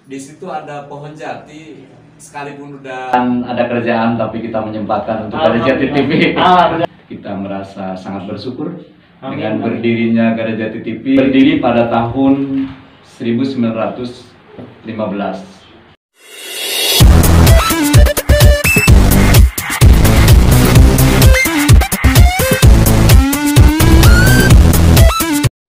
Di situ ada pohon jati, sekalipun udah ada kerjaan tapi kita menyempatkan untuk Garajati TV. Kita merasa sangat bersyukur dengan berdirinya Garajati TV. Berdiri pada tahun 1915.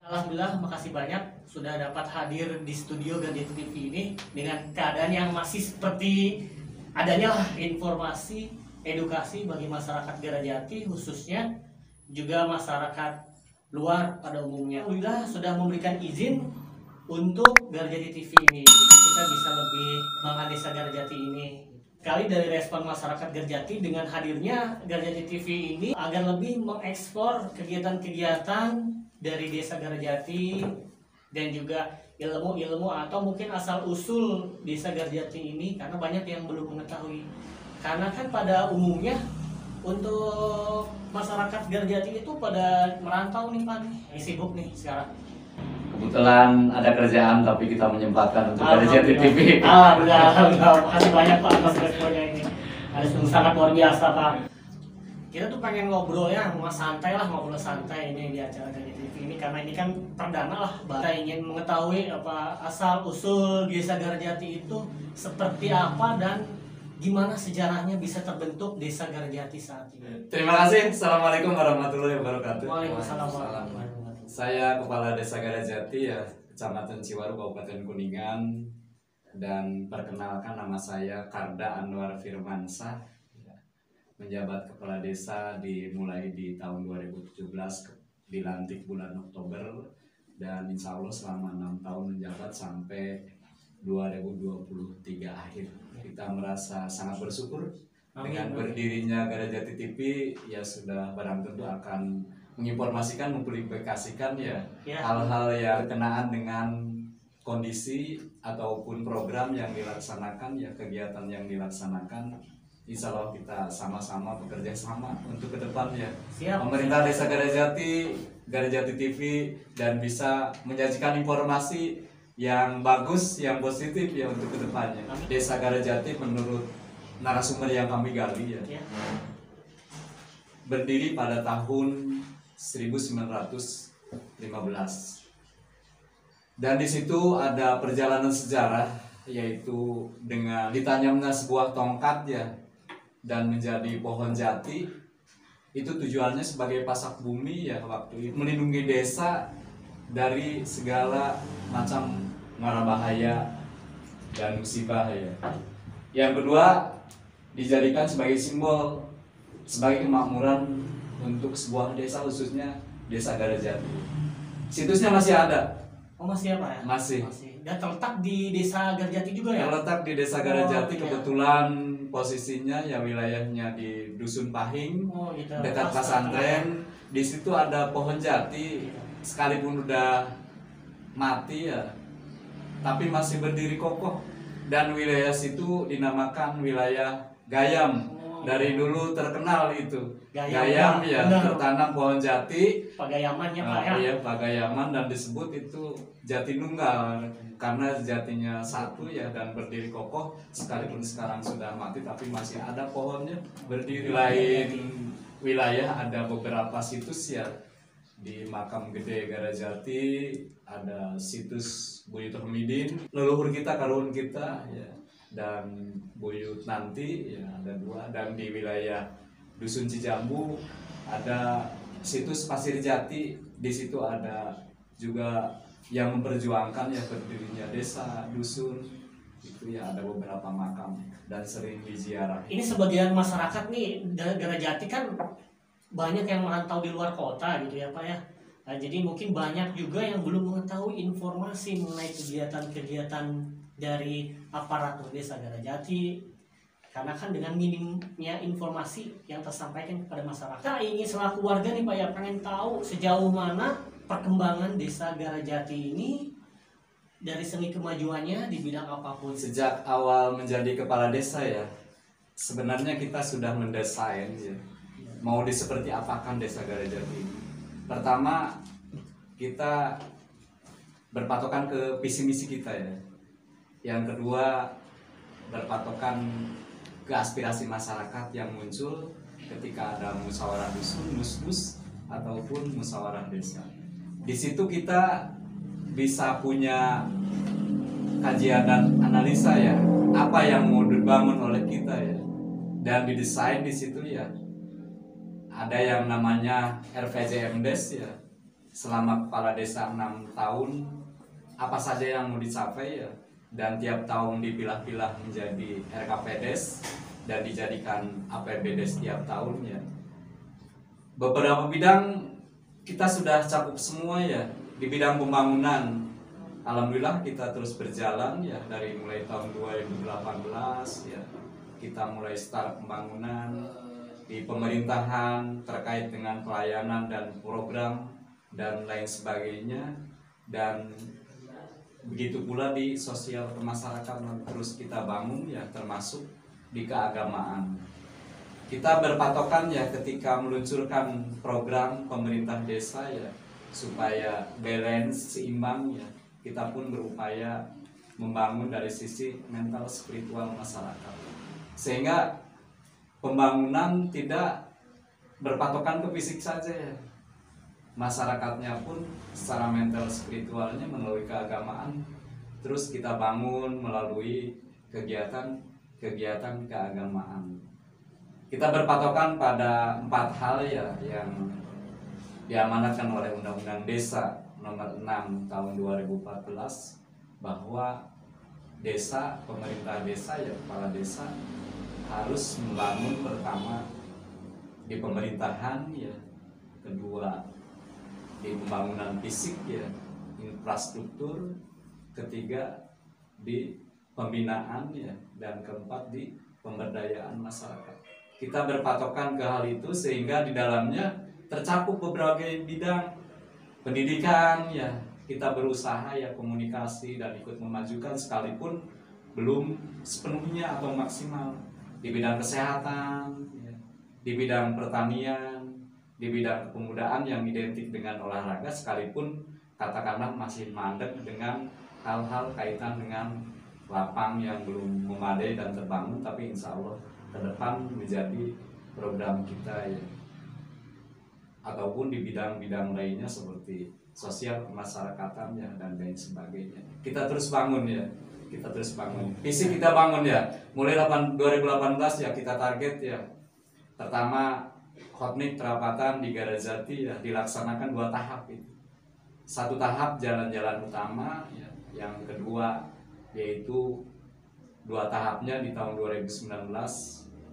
Alhamdulillah, makasih banyak sudah dapat hadir di studio Garajati TV ini dengan keadaan yang masih seperti adanya lah informasi, edukasi bagi masyarakat Garajati khususnya juga masyarakat luar pada umumnya. Alhamdulillah sudah memberikan izin untuk Garajati TV ini, jadi kita bisa lebih mengenal desa Garajati ini. Kali dari respon masyarakat Garajati dengan hadirnya Garajati TV ini agar lebih mengeksplor kegiatan-kegiatan dari desa Garajati dan juga ilmu-ilmu atau mungkin asal-usul desa Garajati ini, karena banyak yang belum mengetahui. Karena kan pada umumnya untuk masyarakat Garajati itu pada merantau nih Pak, sibuk nih sekarang. Kebetulan ada kerjaan tapi kita menyempatkan untuk Garajati TV. Alhamdulillah, makasih banyak Pak atas responnya ini. Ada sungguh sangat luar biasa Pak. Kita tuh pengen ngobrol ya, santai lah, ngobrol santai ini di acara Garajati TV ini, karena ini kan perdana lah. Kita ingin mengetahui apa asal usul desa Garajati itu seperti apa dan gimana sejarahnya bisa terbentuk desa Garajati saat ini. Terima kasih. Assalamualaikum warahmatullahi wabarakatuh. Waalaikumsalam warahmatullahi wabarakatuh. Saya Kepala Desa Garajati ya, Kecamatan Ciwaru, Kabupaten Kuningan. Dan perkenalkan, nama saya Karda Anwar Firmansyah, menjabat Kepala Desa dimulai di tahun 2017, dilantik bulan Oktober, dan insya Allah selama 6 tahun menjabat sampai 2023 akhir. Kita merasa sangat bersyukur dengan berdirinya Garajati TV, ya sudah barang tentu akan menginformasikan, mempublikasikan hal-hal yang berkenaan dengan kondisi ataupun program yang dilaksanakan, ya kegiatan yang dilaksanakan. Insya Allah kita sama-sama bekerja sama untuk ke depannya. Pemerintah Desa Garajati, Garajati TV, dan bisa menyajikan informasi yang bagus, yang positif ya untuk ke depannya. Desa Garajati menurut narasumber yang kami gali ya, berdiri pada tahun 1915. Dan di situ ada perjalanan sejarah, yaitu dengan ditanamnya sebuah tongkat ya, dan menjadi pohon jati. Itu tujuannya sebagai pasak bumi ya waktu itu, melindungi desa dari segala macam mara bahaya dan musibah ya. Yang kedua, dijadikan sebagai simbol, sebagai kemakmuran untuk sebuah desa, khususnya Desa Garajati. Situsnya masih ada. Oh masih apa ya? Masih. Dan terletak di Desa Garajati juga ya? Terletak di Desa Garajati, kebetulan posisinya ya wilayahnya di Dusun Pahing, gitu. Dekat pesantren. Di situ ada pohon jati, sekalipun udah mati ya, tapi masih berdiri kokoh. Dan wilayah situ dinamakan wilayah Gayam. Dari dulu terkenal itu. Gayam ya, tertanam pohon jati. Pagayamannya Pak ya? Iya, Pagayaman, dan disebut itu jati nunggal karena jatinya satu ya dan berdiri kokoh, sekalipun sekarang sudah mati tapi masih ada pohonnya berdiri. Lain wilayah ada beberapa situs ya, di Makam Gede Garajati ada situs Buyut Hamidin, leluhur kita, karuhun kita ya, dan Buyut Nanti ya, ada 2. Dan di wilayah Dusun Cijambu ada situs Pasir Jati. Di situ ada juga yang memperjuangkan ya berdirinya desa, dusun. Itu ya, ada beberapa makam dan sering diziarah. Ini sebagian masyarakat nih Garajati kan banyak yang merantau di luar kota gitu ya Pak ya. Nah, jadi mungkin banyak juga yang belum mengetahui informasi mengenai kegiatan-kegiatan dari aparatur Desa Garajati, karena kan dengan minimnya informasi yang tersampaikan kepada masyarakat. Nah, ini selaku warga nih Pak ya, pengen tahu sejauh mana perkembangan Desa Garajati ini dari segi kemajuannya di bidang apapun. Sejak awal menjadi kepala desa ya, sebenarnya kita sudah mendesain ya, mau seperti apakan Desa Garajati ini. Pertama, kita berpatokan ke visi misi kita ya. Yang kedua, berpatokan ke aspirasi masyarakat yang muncul ketika ada musyawarah dusun, musbus, ataupun musyawarah desa. Di situ kita bisa punya kajian dan analisa ya, apa yang mau dibangun oleh kita ya, dan didesain di situ ya. Ada yang namanya RPJMDes ya, selama kepala desa 6 tahun apa saja yang mau dicapai ya, dan tiap tahun dipilah-pilah menjadi RKPDes dan dijadikan APBDes tiap tahun ya. Beberapa bidang kita sudah cakup semua ya. Di bidang pembangunan, alhamdulillah kita terus berjalan ya, dari mulai tahun 2018 ya. Kita mulai start pembangunan di pemerintahan terkait dengan pelayanan dan program dan lain sebagainya, dan begitu pula di sosial kemasyarakatan terus kita bangun ya, termasuk di keagamaan. Kita berpatokan ya ketika meluncurkan program pemerintah desa ya, supaya balance, seimbang ya, kita pun berupaya membangun dari sisi mental spiritual masyarakat, sehingga pembangunan tidak berpatokan ke fisik saja ya. Masyarakatnya pun secara mental spiritualnya melalui keagamaan terus kita bangun melalui kegiatan keagamaan. Kita berpatokan pada 4 hal ya yang diamanatkan oleh Undang-Undang Desa Nomor 6 Tahun 2014, bahwa desa, pemerintah desa ya, kepala desa harus membangun pertama di pemerintahan ya, kedua di pembangunan fisik ya, infrastruktur, ketiga di pembinaan ya, dan keempat di pemberdayaan masyarakat. Kita berpatokan ke hal itu sehingga di dalamnya tercakup berbagai bidang. Pendidikan ya, kita berusaha ya komunikasi dan ikut memajukan sekalipun belum sepenuhnya atau maksimal. Di bidang kesehatan ya, di bidang pertanian, di bidang kepemudaan yang identik dengan olahraga, sekalipun katakanlah masih mandek dengan hal-hal kaitan dengan lapang yang belum memadai dan terbangun, tapi insya Allah ke depan menjadi program kita ya. Ataupun di bidang-bidang lainnya seperti sosial kemasyarakatan ya, dan lain sebagainya. Kita terus bangun ya, kita terus bangun. Visi kita bangun ya, mulai 2018 ya, kita target ya. Pertama, Hotmik perapatan di Garajati ya, dilaksanakan 2 tahap itu. 1 tahap jalan-jalan utama ya, yang kedua yaitu 2 tahapnya di tahun 2019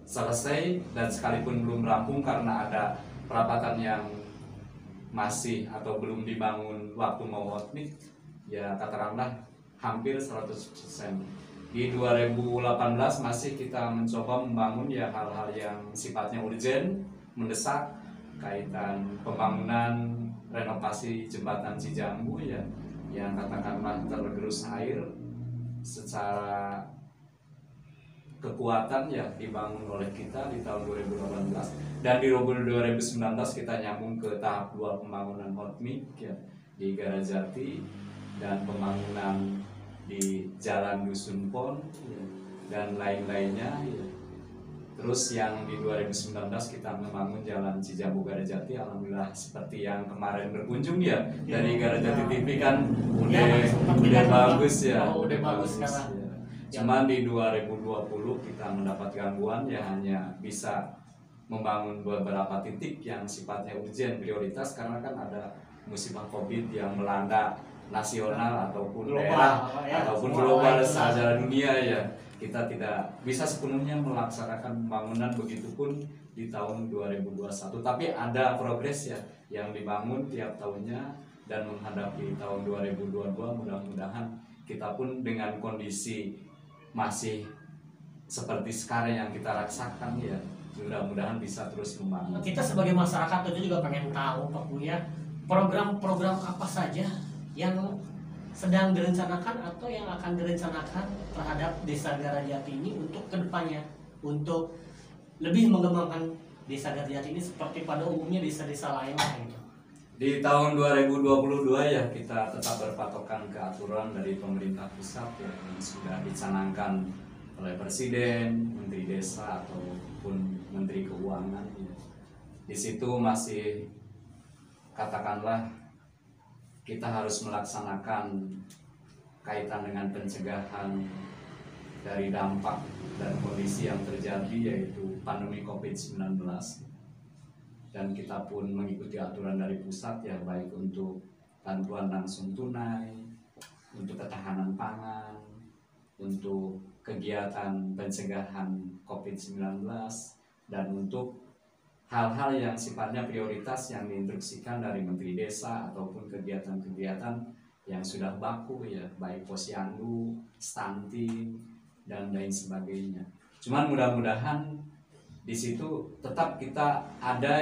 selesai, dan sekalipun belum rampung karena ada perapatan yang masih atau belum dibangun waktu mau Hotmik ya, katakanlah hampir 100%. Di 2018 masih kita mencoba membangun ya hal-hal yang sifatnya urgent, mendesak, kaitan pembangunan renovasi jembatan Cijambu ya, yang katakanlah tergerus air secara kekuatan ya, dibangun oleh kita di tahun 2018, dan di 2019 kita nyambung ke tahap 2 pembangunan Hotmik ya, di Garajati, dan pembangunan di Jalan Dusun Pon ya, dan lain-lainnya ya. Terus yang di 2019 kita membangun Jalan Cijambu Garajati, alhamdulillah seperti yang kemarin berkunjung ya, dari Garajati TV kan udah bagus ya, udah bagus ya. Cuman di 2020 kita mendapat gangguan ya, hanya bisa membangun beberapa titik yang sifatnya urgent, prioritas, karena kan ada musibah Covid yang melanda nasional ataupun daerah ataupun global secara dunia ya. Kita tidak bisa sepenuhnya melaksanakan pembangunan, begitupun di tahun 2021. Tapi ada progres ya yang dibangun tiap tahunnya, dan menghadapi tahun 2022 mudah-mudahan kita pun dengan kondisi masih seperti sekarang yang kita rasakan ya, mudah-mudahan bisa terus membangun. Kita sebagai masyarakat itu juga pengen tahu Pak Buya, program-program apa saja yang sedang direncanakan atau yang akan direncanakan terhadap Desa Garajati ini untuk kedepannya, untuk lebih mengembangkan Desa Garajati ini seperti pada umumnya desa-desa lain gitu. Di tahun 2022 ya kita tetap berpatokan ke aturan dari pemerintah pusat ya, yang sudah dicanangkan oleh Presiden, Menteri Desa ataupun Menteri Keuangan ya. Di situ masih katakanlah kita harus melaksanakan kaitan dengan pencegahan dari dampak dan kondisi yang terjadi yaitu pandemi COVID-19. Dan kita pun mengikuti aturan dari pusat ya, baik untuk bantuan langsung tunai, untuk ketahanan pangan, untuk kegiatan pencegahan COVID-19, dan untuk hal-hal yang sifatnya prioritas yang diinstruksikan dari Menteri Desa ataupun kegiatan-kegiatan yang sudah baku ya, baik posyandu, stunting, dan lain sebagainya. Cuman mudah-mudahan di situ tetap kita ada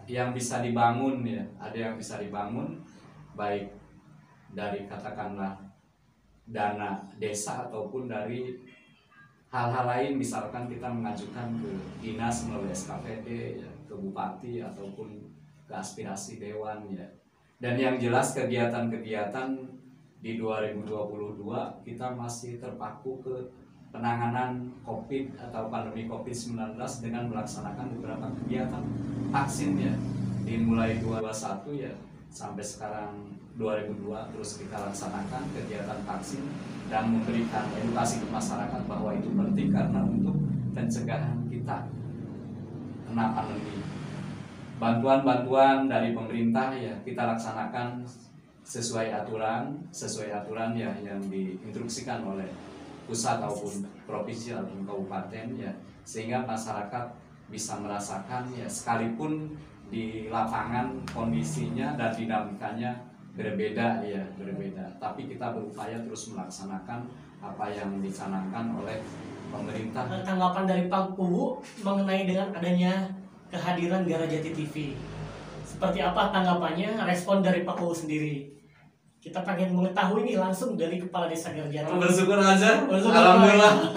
yang bisa dibangun ya, ada yang bisa dibangun baik dari katakanlah dana desa ataupun dari hal-hal lain, misalkan kita mengajukan ke dinas melalui SKPD ya, ke bupati ataupun ke aspirasi dewan ya. Dan yang jelas kegiatan-kegiatan di 2022 kita masih terpaku ke penanganan COVID atau pandemi COVID-19 dengan melaksanakan beberapa kegiatan vaksin ya, dimulai 2021 ya sampai sekarang 2002 terus kita laksanakan kegiatan vaksin dan memberikan edukasi ke masyarakat bahwa itu penting karena untuk pencegahan kita kena pandemi. Bantuan-bantuan dari pemerintah ya kita laksanakan sesuai aturan ya yang diinstruksikan oleh pusat ataupun provinsi ataupun kabupaten ya, sehingga masyarakat bisa merasakan ya, sekalipun di lapangan kondisinya dan dinamikanya berbeda ya, tapi kita berupaya terus melaksanakan apa yang dicanangkan oleh pemerintah. Tanggapan dari Pak Kubu mengenai dengan adanya kehadiran Garajati TV, seperti apa tanggapannya, respon dari Pak Kubu sendiri? Kita pengen mengetahui nih langsung dari Kepala Desa Garajati. Bersyukur aja. Alhamdulillah.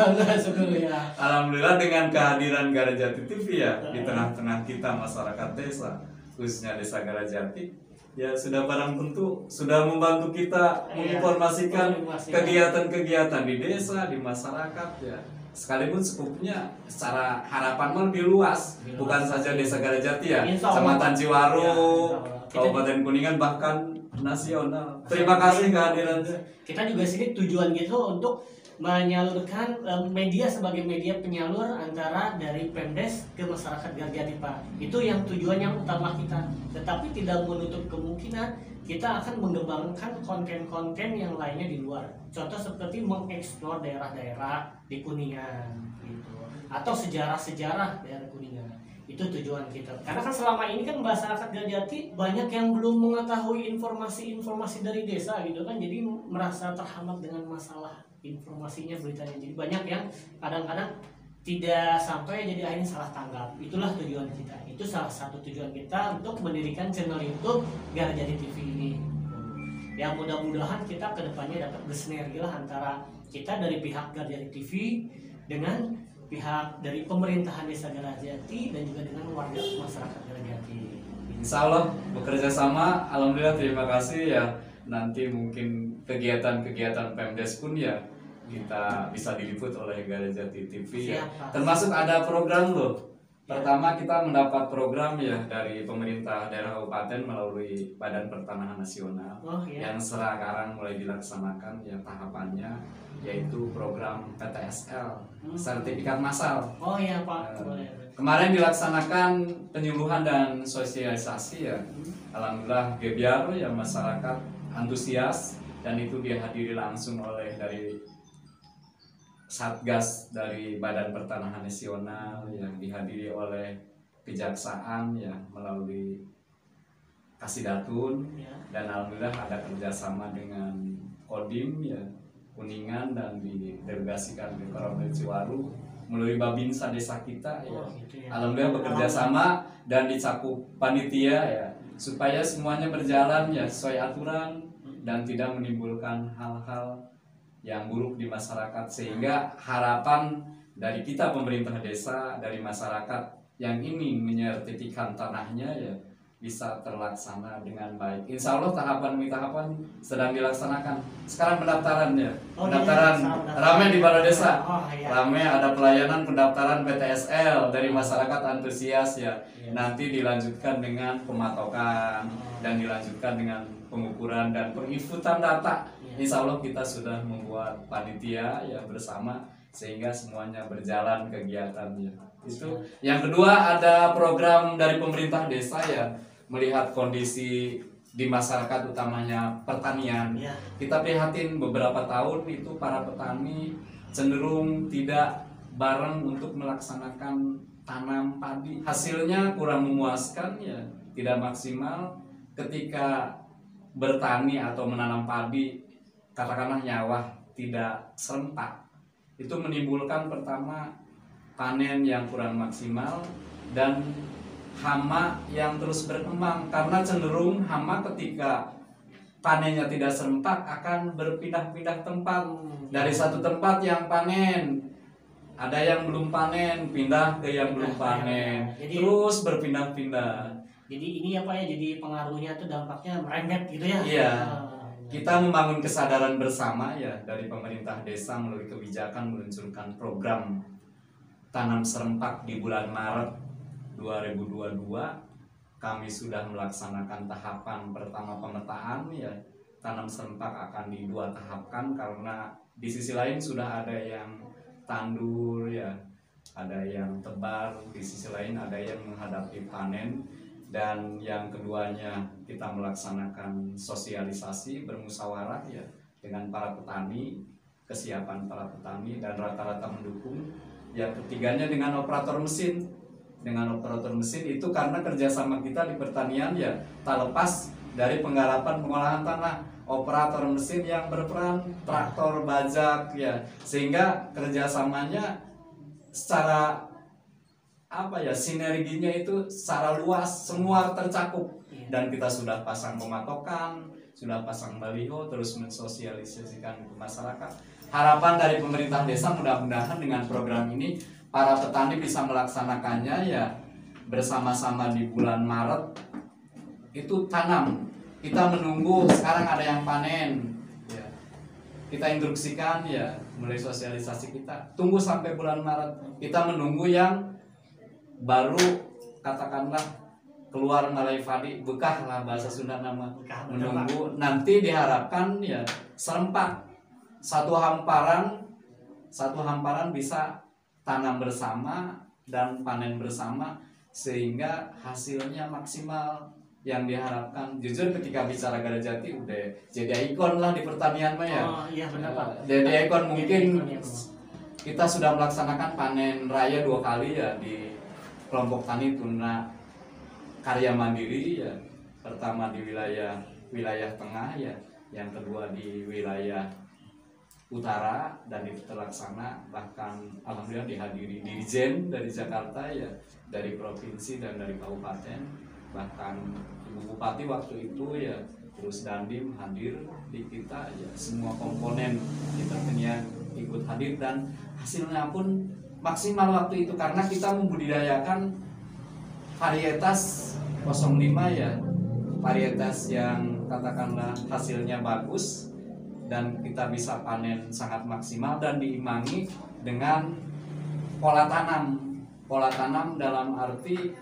Alhamdulillah dengan kehadiran Garajati TV ya di tengah-tengah kita masyarakat desa, khususnya Desa Garajati, ya sudah barang tentu sudah membantu kita menginformasikan kegiatan-kegiatan di desa, di masyarakat ya. Sekalipun skupnya secara harapan lebih luas, bukan saja Desa Garajati ya, Kecamatan Ciwaru, Kabupaten Kuningan, bahkan nasional. Terima kasih kehadirannya. Kita juga sini tujuan gitu untuk menyalurkan media sebagai media penyalur antara dari Pemdes ke masyarakat Garjati Pak. Itu yang tujuan yang utama kita. Tetapi tidak menutup kemungkinan kita akan mengembangkan konten-konten yang lainnya di luar. Contoh seperti mengeksplor daerah-daerah di Kuningan gitu. Atau sejarah-sejarah daerah Kuningan. Itu tujuan kita, karena kan selama ini kan masyarakat Garjati banyak yang belum mengetahui informasi-informasi dari desa gitu kan, jadi merasa terhambat dengan masalah informasinya, beritanya, jadi banyak yang kadang-kadang tidak sampai, jadi akhirnya salah tanggap. Itulah tujuan kita, itu salah satu tujuan kita untuk mendirikan channel YouTube Garjati TV ini. Yang mudah-mudahan kita kedepannya dapat bersinergi lah antara kita dari pihak Garjati TV dengan pihak dari pemerintahan Desa Garajati dan juga dengan warga masyarakat Garajati. Insya Allah bekerja sama. Alhamdulillah, terima kasih ya. Nanti mungkin kegiatan-kegiatan Pemdes pun ya kita bisa diliput oleh Garajati TV ya. Termasuk ada program loh. Pertama kita mendapat program ya dari pemerintah daerah kabupaten melalui Badan Pertanahan Nasional yang sekarang mulai dilaksanakan ya tahapannya, yaitu program PTSL, sertifikat massal. Oh iya Pak. Kemarin dilaksanakan penyuluhan dan sosialisasi ya. Alhamdulillah gebiar ya, masyarakat antusias, dan itu dihadiri langsung oleh dari Satgas dari Badan Pertanahan Nasional yang dihadiri oleh Kejaksaan ya melalui Kasidatun ya. Dan alhamdulillah ada kerjasama dengan Kodim ya Kuningan dan didelegasikan ke Kabupaten Ciwaru melalui Babinsa desa kita ya. Alhamdulillah bekerja sama dan dicakup panitia ya supaya semuanya berjalan ya sesuai aturan dan tidak menimbulkan hal-hal yang buruk di masyarakat, sehingga harapan dari kita pemerintah desa, dari masyarakat yang ingin menyertifikan tanahnya ya bisa terlaksana dengan baik. Insya Allah tahapan demi tahapan sedang dilaksanakan. Sekarang pendaftaran ya, pendaftaran ramai di balai desa. Ramai, ada pelayanan pendaftaran PTSL dari masyarakat antusias ya. Nanti dilanjutkan dengan pematokan dan dilanjutkan dengan pengukuran dan penginputan data. Insya Allah kita sudah membuat panitia ya bersama sehingga semuanya berjalan kegiatannya. Itu. Yang kedua, ada program dari pemerintah desa ya, melihat kondisi di masyarakat utamanya pertanian. Kita prihatin beberapa tahun itu para petani cenderung tidak bareng untuk melaksanakan tanam padi. Hasilnya kurang memuaskan ya, tidak maksimal. Ketika bertani atau menanam padi, katakanlah nyawah tidak serentak, itu menimbulkan pertama panen yang kurang maksimal dan hama yang terus berkembang, karena cenderung hama ketika panennya tidak serentak akan berpindah-pindah tempat. Dari satu tempat yang panen, ada yang belum panen, pindah ke yang belum panen, terus berpindah-pindah. Jadi ini apa ya, jadi pengaruhnya tuh dampaknya merembet gitu ya. Iya. Kita membangun kesadaran bersama ya dari pemerintah desa melalui kebijakan meluncurkan program tanam serempak di bulan Maret 2022. Kami sudah melaksanakan tahapan pertama pemetaan ya. Tanam serempak akan di 2 tahapkan karena di sisi lain sudah ada yang tandur ya, ada yang tebar, di sisi lain ada yang menghadapi panen. Dan yang keduanya kita melaksanakan sosialisasi bermusyawarah ya dengan para petani, kesiapan para petani dan rata-rata mendukung. Yang ketiganya dengan operator mesin. Dengan operator mesin itu karena kerjasama kita di pertanian ya tak lepas dari penggarapan pengolahan tanah. Operator mesin yang berperan, traktor, bajak ya, sehingga kerjasamanya secara apa ya, sinerginya itu secara luas, semua tercakup. Dan kita sudah pasang pematokan, sudah pasang baliho, terus mensosialisasikan ke masyarakat. Harapan dari pemerintah desa mudah-mudahan dengan program ini para petani bisa melaksanakannya ya bersama-sama di bulan Maret itu tanam. Kita menunggu, sekarang ada yang panen ya. Kita instruksikan ya, mulai sosialisasi kita tunggu sampai bulan Maret. Kita menunggu yang baru, katakanlah keluar malai padi, bekah lah bahasa Sunda nama, menunggu. Nanti diharapkan ya serempak, satu hamparan bisa tanam bersama dan panen bersama sehingga hasilnya maksimal yang diharapkan. Jujur ketika bicara Garajati udah jadi ikon lah di pertanian mah ya. Oh iya benar Pak. Jadi ikon mungkin kita sudah melaksanakan panen raya 2 kali ya di kelompok tani tuna karya mandiri ya. Pertama di wilayah tengah ya, yang kedua di wilayah utara, dan itu terlaksana. Bahkan alhamdulillah dihadiri dirjen dari Jakarta ya, dari provinsi dan dari kabupaten, bahkan Ibu Bupati waktu itu ya, terus Dandim hadir di kita ya, semua komponen di pertanian ikut hadir dan hasilnya pun maksimal waktu itu karena kita membudidayakan varietas 05 ya, varietas yang katakanlah hasilnya bagus dan kita bisa panen sangat maksimal dan diimbangi dengan pola tanam dalam arti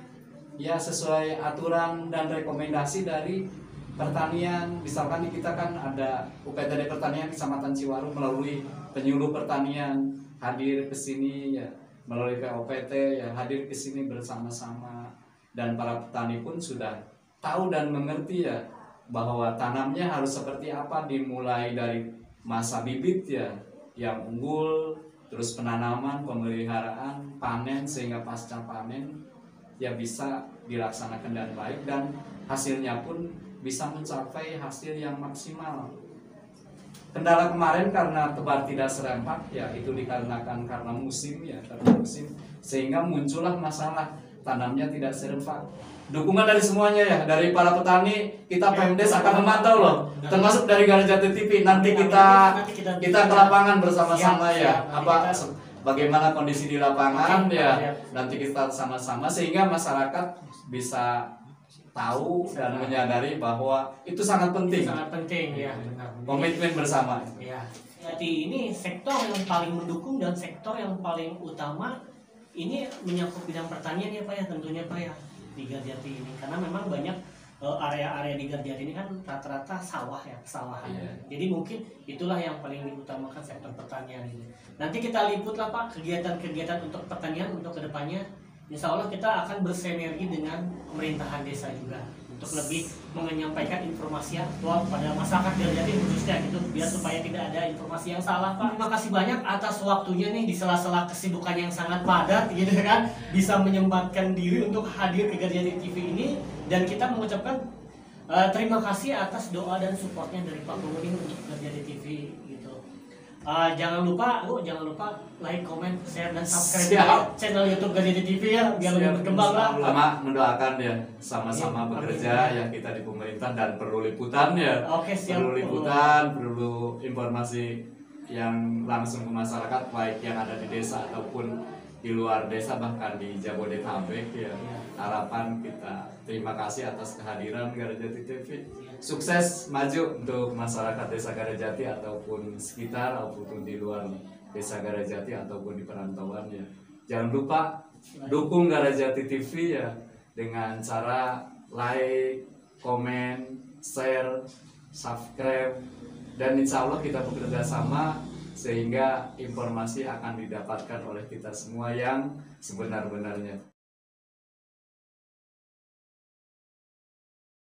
ya sesuai aturan dan rekomendasi dari pertanian. Misalkan di kita kan ada UPTD Pertanian Kecamatan Ciwaru melalui penyuluh pertanian hadir ke sini ya, melalui POPT ya hadir ke sini bersama-sama, dan para petani pun sudah tahu dan mengerti ya bahwa tanamnya harus seperti apa, dimulai dari masa bibit ya yang unggul, terus penanaman, pemeliharaan, panen, sehingga pasca panen ya bisa dilaksanakan dengan baik dan hasilnya pun bisa mencapai hasil yang maksimal. Kendala kemarin karena tebar tidak serempak ya, itu dikarenakan karena musim ya, sehingga muncullah masalah tanamnya tidak serempak. Dukungan dari semuanya ya, dari para petani, kita Pemdes akan memantau loh, termasuk dari Garajati TV. Nanti kita ke lapangan bersama-sama ya, bagaimana kondisi di lapangan ya, nanti kita sama-sama sehingga masyarakat bisa tahu dan menyadari bahwa itu sangat penting. Sangat penting ya, benar. Komitmen bersama. Ya. Jadi ini sektor yang paling mendukung dan sektor yang paling utama ini menyangkut bidang pertanian ya Pak ya, tentunya Pak ya, di Garjati ini. Karena memang banyak area-area di Garjati ini kan rata-rata sawah ya, pesawahan. Jadi mungkin itulah yang paling diutamakan sektor pertanian ini. Nanti kita liput lah Pak kegiatan-kegiatan untuk pertanian untuk kedepannya. Insya Allah kita akan bersinergi dengan pemerintahan desa juga untuk lebih menyampaikan informasi yang aktual pada masyarakat Garjati khususnya gitu, biar supaya tidak ada informasi yang salah Pak. Terima kasih banyak atas waktunya nih di sela-sela kesibukan yang sangat padat gitu kan, bisa menyempatkan diri untuk hadir ke Garjati TV ini, dan kita mengucapkan terima kasih atas doa dan supportnya dari Pak Penguning untuk Garjati TV gitu. Jangan lupa like, comment, share, dan subscribe channel YouTube Garjati TV ya, biar lebih berkembang lah. Sama mendoakan ya, sama-sama bekerja ya kita di pemerintah, dan perlu liputan ya. Oke, siap. Perlu liputan, perlu informasi yang langsung ke masyarakat, baik yang ada di desa ataupun di luar desa, bahkan di Jabodetabek ya. Harapan kita terima kasih atas kehadiran Garjati TV. Sukses maju untuk masyarakat desa Garjati ataupun sekitar, ataupun di luar desa Garjati ataupun di perantauan ya. Jangan lupa dukung Garjati TV ya dengan cara like, komen, share, subscribe, dan insya Allah kita bekerja sama sehingga informasi akan didapatkan oleh kita semua yang sebenar-benarnya.